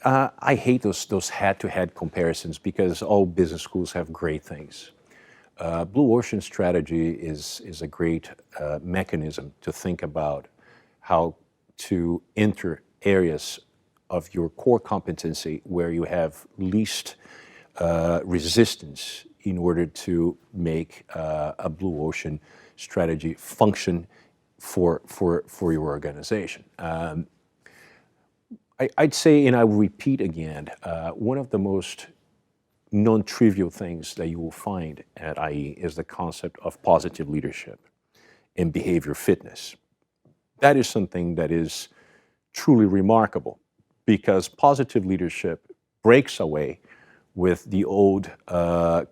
I hate those head-to-head comparisons because all business schools have great things. Blue Ocean strategy is a great mechanism to think about how to enter areas of your core competency where you have least resistance in order to make a Blue Ocean strategy function for your organization. I'd say, and I will repeat again, one of the most non-trivial things that you will find at IE is the concept of positive leadership and behavior fitness. That is something that is truly remarkable because positive leadership breaks away with the old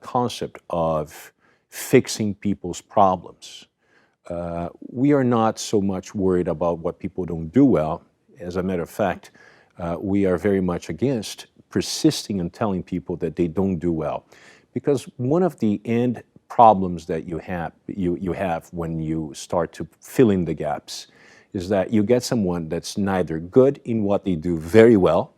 concept of fixing people's problems. We are not so much worried about what people don't do well. As a matter of fact, we are very much against persisting and telling people that they don't do well. Because one of the end problems that you have when you start to fill in the gaps is that you get someone that's neither good in what they do very well,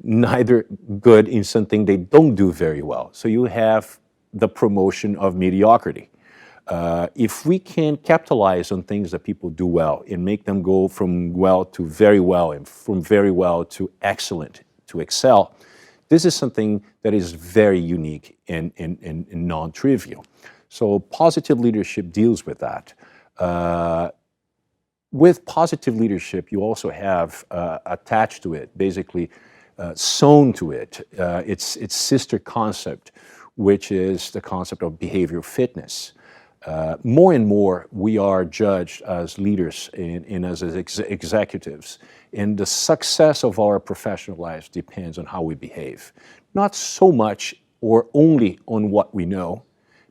neither good in something they don't do very well. So you have the promotion of mediocrity. If we can capitalize on things that people do well and make them go from well to very well and from very well to excellent to excel, this is something that is very unique and non-trivial. So positive leadership deals with that. With positive leadership, you also have attached to it, basically sewn to it, its sister concept, which is the concept of behavioral fitness. More and more, we are judged as leaders and as executives, and the success of our professional lives depends on how we behave. Not so much or only on what we know,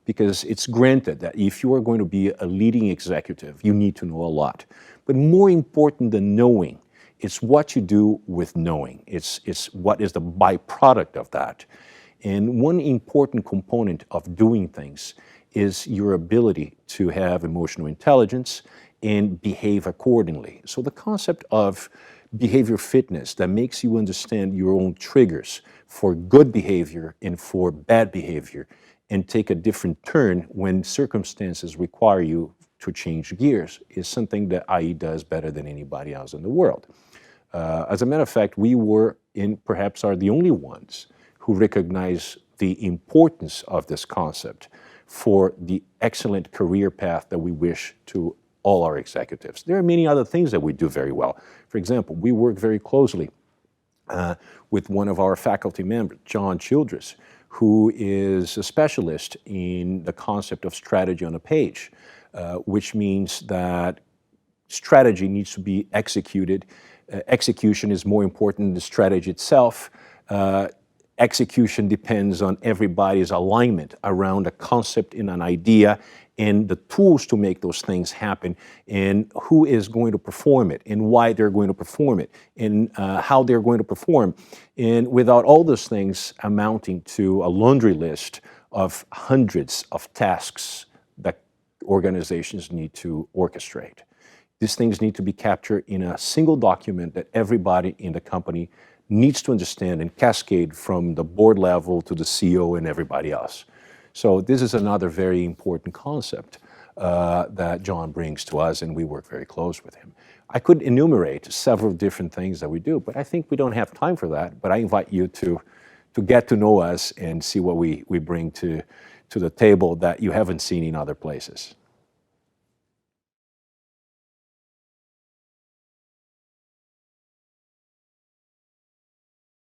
because it's granted that if you are going to be a leading executive, you need to know a lot. But more important than knowing, it's what you do with knowing. It's what is the byproduct of that. And one important component of doing things is your ability to have emotional intelligence and behave accordingly. So the concept of behavior fitness that makes you understand your own triggers for good behavior and for bad behavior and take a different turn when circumstances require you to change gears is something that IE does better than anybody else in the world. As a matter of fact, we were and perhaps are the only ones who recognize the importance of this concept for the excellent career path that we wish to all our executives. There are many other things that we do very well. For example, we work very closely with one of our faculty members, John Childress, who is a specialist in the concept of strategy on a page, which means that strategy needs to be executed. Execution is more important than the strategy itself. Execution depends on everybody's alignment around a concept and an idea and the tools to make those things happen and who is going to perform it and why they're going to perform it and how they're going to perform. And without all those things amounting to a laundry list of hundreds of tasks that organizations need to orchestrate. These things need to be captured in a single document that everybody in the company needs to understand and cascade from the board level to the CEO and everybody else. So this is another very important concept that John brings to us, and we work very close with him. I could enumerate several different things that we do, but I think we don't have time for that. But I invite you to get to know us and see what we bring to the table that you haven't seen in other places.